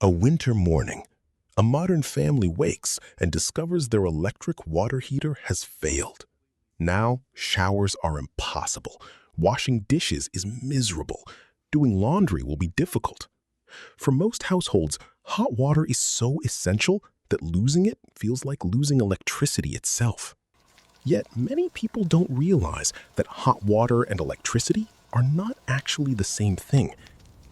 A winter morning, a modern family wakes and discovers their electric water heater has failed. Now, showers are impossible. Washing dishes is miserable. Doing laundry will be difficult. For most households, hot water is so essential that losing it feels like losing electricity itself. Yet, many people don't realize that hot water and electricity are not actually the same thing.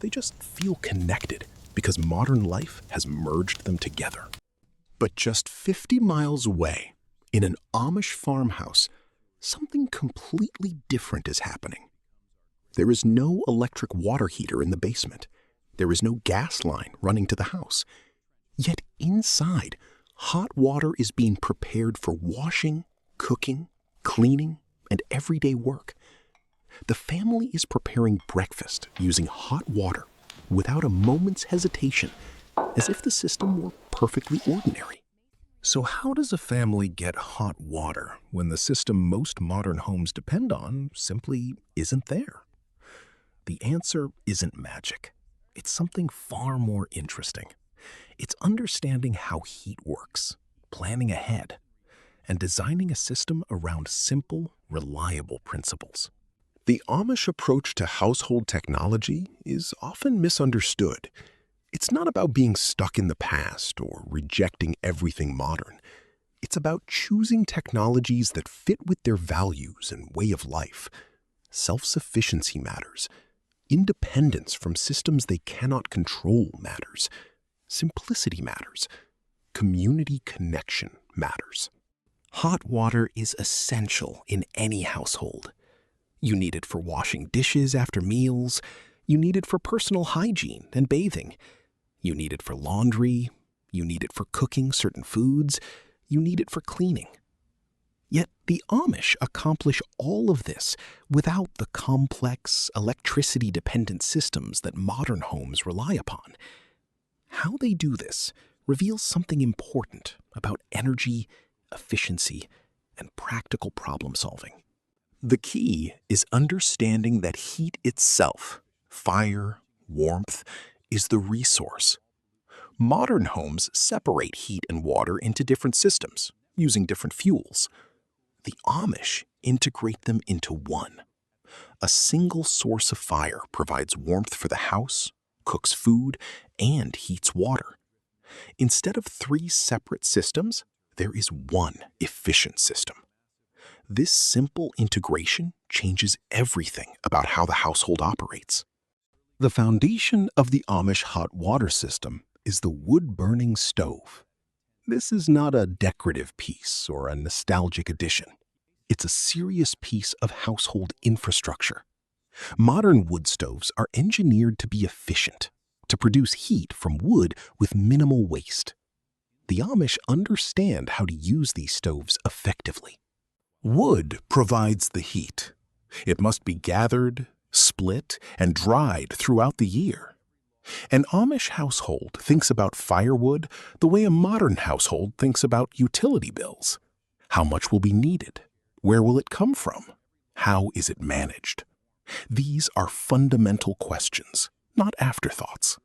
They just feel connected because modern life has merged them together. But just 50 miles away, in an Amish farmhouse, something completely different is happening. There is no electric water heater in the basement. There is no gas line running to the house. Yet inside, hot water is being prepared for washing, cooking, cleaning, and everyday work. The family is preparing breakfast using hot water without a moment's hesitation, as if the system were perfectly ordinary. So how does a family get hot water when the system most modern homes depend on simply isn't there? The answer isn't magic. It's something far more interesting. It's understanding how heat works, planning ahead, and designing a system around simple, reliable principles. The Amish approach to household technology is often misunderstood. It's not about being stuck in the past or rejecting everything modern. It's about choosing technologies that fit with their values and way of life. Self-sufficiency matters. Independence from systems they cannot control matters. Simplicity matters. Community connection matters. Hot water is essential in any household. You need it for washing dishes after meals. You need it for personal hygiene and bathing. You need it for laundry. You need it for cooking certain foods. You need it for cleaning. Yet the Amish accomplish all of this without the complex, electricity-dependent systems that modern homes rely upon. How they do this reveals something important about energy, efficiency, and practical problem-solving. The key is understanding that heat itself, fire, warmth, is the resource. Modern homes separate heat and water into different systems, using different fuels. The Amish integrate them into one. A single source of fire provides warmth for the house, cooks food, and heats water. Instead of three separate systems, there is one efficient system. This simple integration changes everything about how the household operates. The foundation of the Amish hot water system is the wood-burning stove. This is not a decorative piece or a nostalgic addition. It's a serious piece of household infrastructure. Modern wood stoves are engineered to be efficient, to produce heat from wood with minimal waste. The Amish understand how to use these stoves effectively. Wood provides the heat. It must be gathered, split, and dried throughout the year. An Amish household thinks about firewood the way a modern household thinks about utility bills. How much will be needed? Where will it come from? How is it managed? These are fundamental questions, not afterthoughts.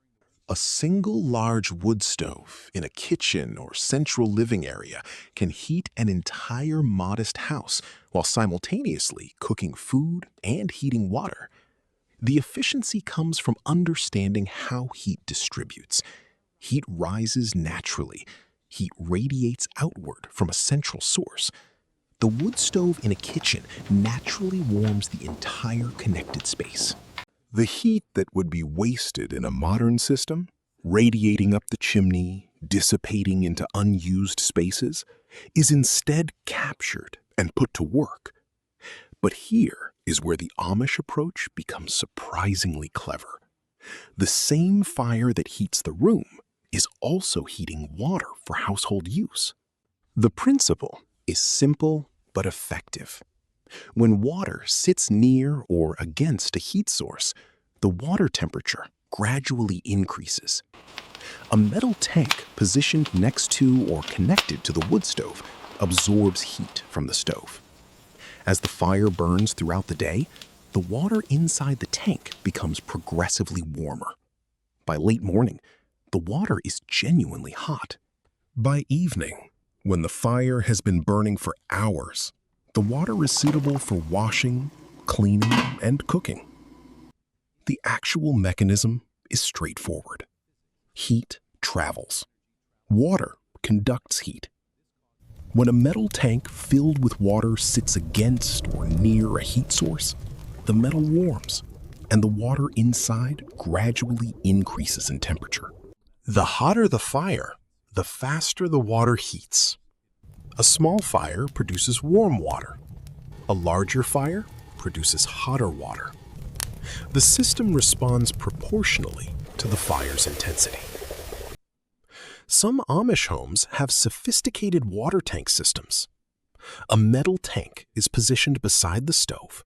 A single large wood stove in a kitchen or central living area can heat an entire modest house while simultaneously cooking food and heating water. The efficiency comes from understanding how heat distributes. Heat rises naturally. Heat radiates outward from a central source. The wood stove in a kitchen naturally warms the entire connected space. The heat that would be wasted in a modern system, radiating up the chimney, dissipating into unused spaces, is instead captured and put to work. But here is where the Amish approach becomes surprisingly clever. The same fire that heats the room is also heating water for household use. The principle is simple but effective. When water sits near or against a heat source, the water temperature gradually increases. A metal tank positioned next to or connected to the wood stove absorbs heat from the stove. As the fire burns throughout the day, the water inside the tank becomes progressively warmer. By late morning, the water is genuinely hot. By evening, when the fire has been burning for hours, the water is suitable for washing, cleaning, and cooking. The actual mechanism is straightforward. Heat travels. Water conducts heat. When a metal tank filled with water sits against or near a heat source, the metal warms, and the water inside gradually increases in temperature. The hotter the fire, the faster the water heats. A small fire produces warm water. A larger fire produces hotter water. The system responds proportionally to the fire's intensity. Some Amish homes have sophisticated water tank systems. A metal tank is positioned beside the stove,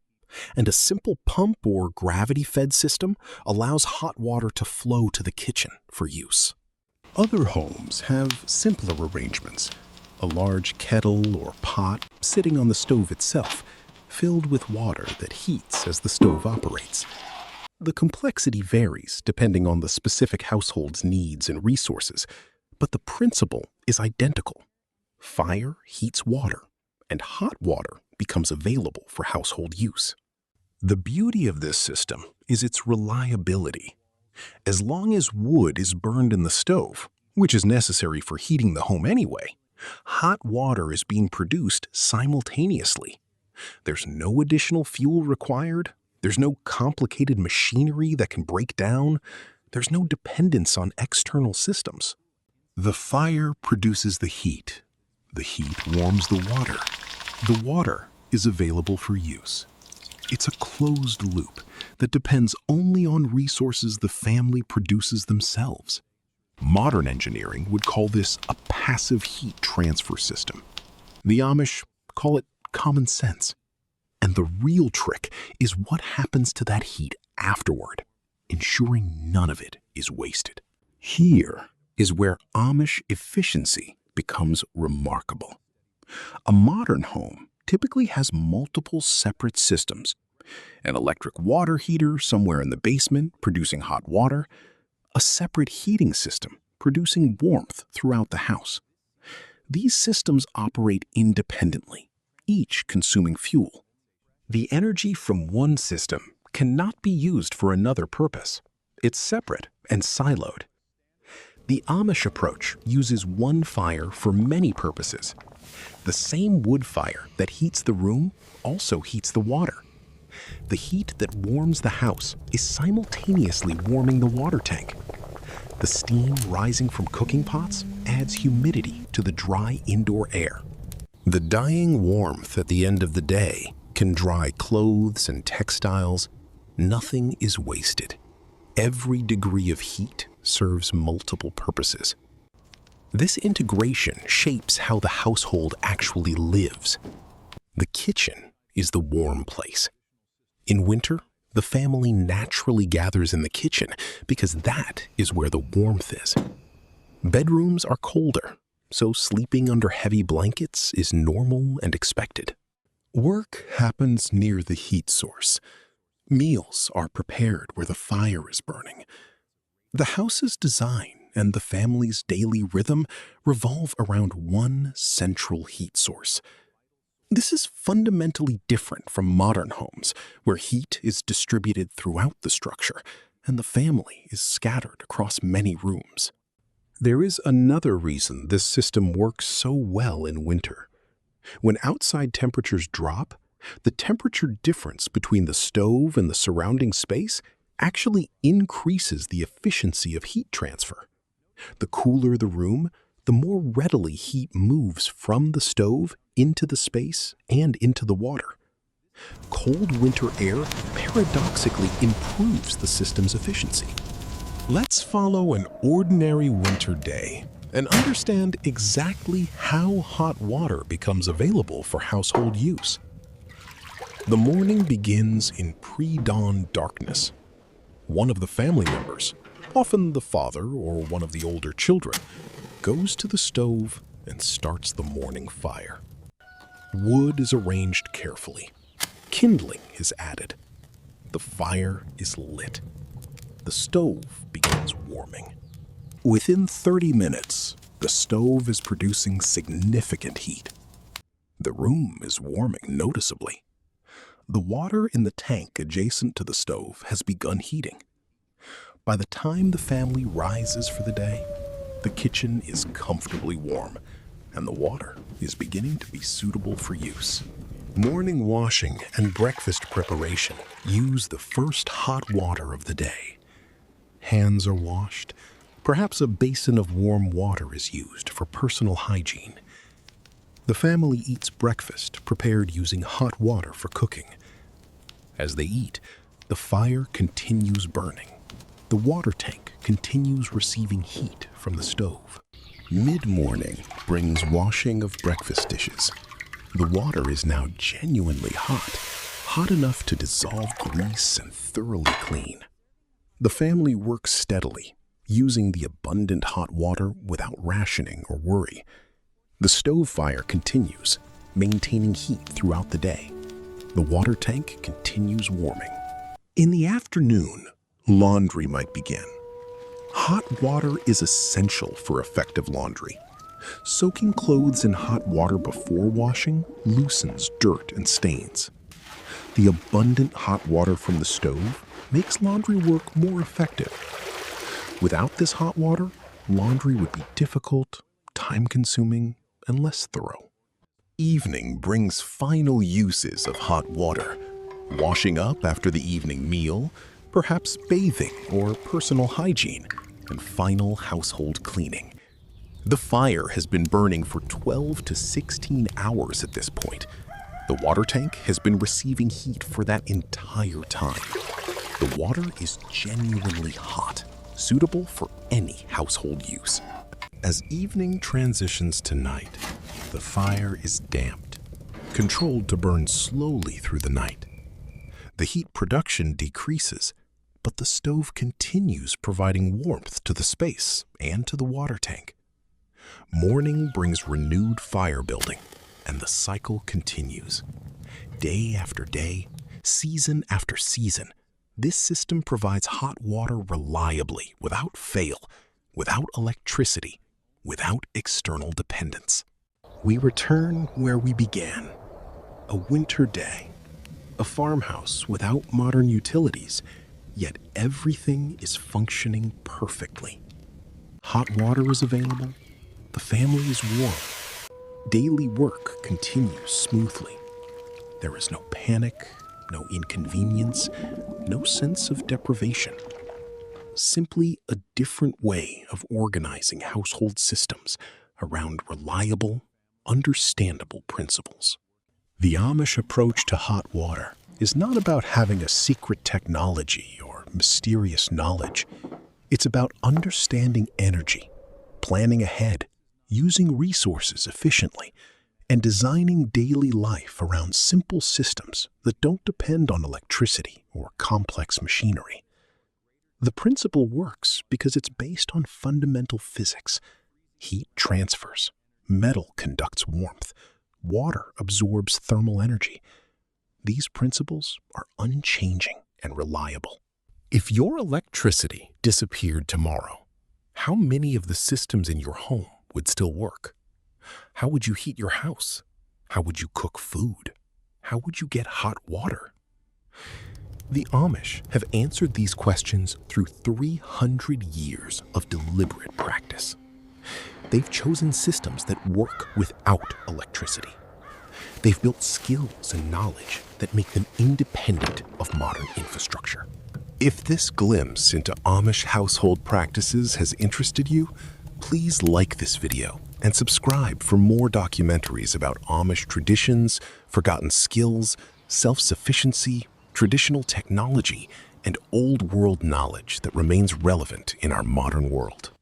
and a simple pump or gravity-fed system allows hot water to flow to the kitchen for use. Other homes have simpler arrangements, a large kettle or pot sitting on the stove itself, filled with water that heats as the stove operates. The complexity varies depending on the specific household's needs and resources, but the principle is identical. Fire heats water, and hot water becomes available for household use. The beauty of this system is its reliability. As long as wood is burned in the stove, which is necessary for heating the home anyway, hot water is being produced simultaneously. There's no additional fuel required. There's no complicated machinery that can break down. There's no dependence on external systems. The fire produces the heat. The heat warms the water. The water is available for use. It's a closed loop that depends only on resources the family produces themselves. Modern engineering would call this a passive heat transfer system. The Amish call it common sense. And the real trick is what happens to that heat afterward, ensuring none of it is wasted. Here is where Amish efficiency becomes remarkable. A modern home typically has multiple separate systems: an electric water heater somewhere in the basement producing hot water, a separate heating system producing warmth throughout the house. These systems operate independently, each consuming fuel. The energy from one system cannot be used for another purpose. It's separate and siloed. The Amish approach uses one fire for many purposes. The same wood fire that heats the room also heats the water. The heat that warms the house is simultaneously warming the water tank. The steam rising from cooking pots adds humidity to the dry indoor air. The dying warmth at the end of the day can dry clothes and textiles. Nothing is wasted. Every degree of heat serves multiple purposes. This integration shapes how the household actually lives. The kitchen is the warm place. In winter, the family naturally gathers in the kitchen because that is where the warmth is. Bedrooms are colder, so sleeping under heavy blankets is normal and expected. Work happens near the heat source. Meals are prepared where the fire is burning. The house's design and the family's daily rhythm revolve around one central heat source. This is fundamentally different from modern homes, where heat is distributed throughout the structure and the family is scattered across many rooms. There is another reason this system works so well in winter. When outside temperatures drop, the temperature difference between the stove and the surrounding space actually increases the efficiency of heat transfer. The cooler the room, the more readily heat moves from the stove into the space and into the water. Cold winter air paradoxically improves the system's efficiency. Let's follow an ordinary winter day and understand exactly how hot water becomes available for household use. The morning begins in pre-dawn darkness. One of the family members, often the father or one of the older children, goes to the stove and starts the morning fire. Wood is arranged carefully. Kindling is added. The fire is lit. The stove begins warming. Within 30 minutes, the stove is producing significant heat. The room is warming noticeably. The water in the tank adjacent to the stove has begun heating. By the time the family rises for the day, the kitchen is comfortably warm, and the water is beginning to be suitable for use. Morning washing and breakfast preparation use the first hot water of the day. Hands are washed. Perhaps a basin of warm water is used for personal hygiene. The family eats breakfast prepared using hot water for cooking. As they eat, the fire continues burning. The water tank continues receiving heat from the stove. Mid-morning brings washing of breakfast dishes. The water is now genuinely hot enough to dissolve grease and thoroughly clean. The family works steadily, using the abundant hot water without rationing or worry. The stove fire continues, maintaining heat throughout the day. The water tank continues warming. In the afternoon, laundry might begin. Hot water is essential for effective laundry. Soaking clothes in hot water before washing loosens dirt and stains. The abundant hot water from the stove makes laundry work more effective. Without this hot water, laundry would be difficult, time-consuming, and less thorough. Evening brings final uses of hot water. Washing up after the evening meal, perhaps bathing or personal hygiene, and final household cleaning. The fire has been burning for 12 to 16 hours at this point. The water tank has been receiving heat for that entire time. The water is genuinely hot, suitable for any household use. As evening transitions to night, the fire is damped, controlled to burn slowly through the night. The heat production decreases, but the stove continues providing warmth to the space and to the water tank. Morning brings renewed fire building, and the cycle continues. Day after day, season after season, this system provides hot water reliably, without fail, without electricity, without external dependence. We return where we began. A winter day. A farmhouse without modern utilities, yet everything is functioning perfectly. Hot water is available. The family is warm. Daily work continues smoothly. There is no panic, no inconvenience, no sense of deprivation. Simply a different way of organizing household systems around reliable, understandable principles. The Amish approach to hot water is not about having a secret technology or mysterious knowledge. It's about understanding energy, planning ahead, using resources efficiently, and designing daily life around simple systems that don't depend on electricity or complex machinery. The principle works because it's based on fundamental physics. Heat transfers, metal conducts warmth, water absorbs thermal energy. These principles are unchanging and reliable. If your electricity disappeared tomorrow, how many of the systems in your home would still work? How would you heat your house? How would you cook food? How would you get hot water? The Amish have answered these questions through 300 years of deliberate practice. They've chosen systems that work without electricity. They've built skills and knowledge that make them independent of modern infrastructure. If this glimpse into Amish household practices has interested you, please like this video and subscribe for more documentaries about Amish traditions, forgotten skills, self-sufficiency, traditional technology, and old world knowledge that remains relevant in our modern world.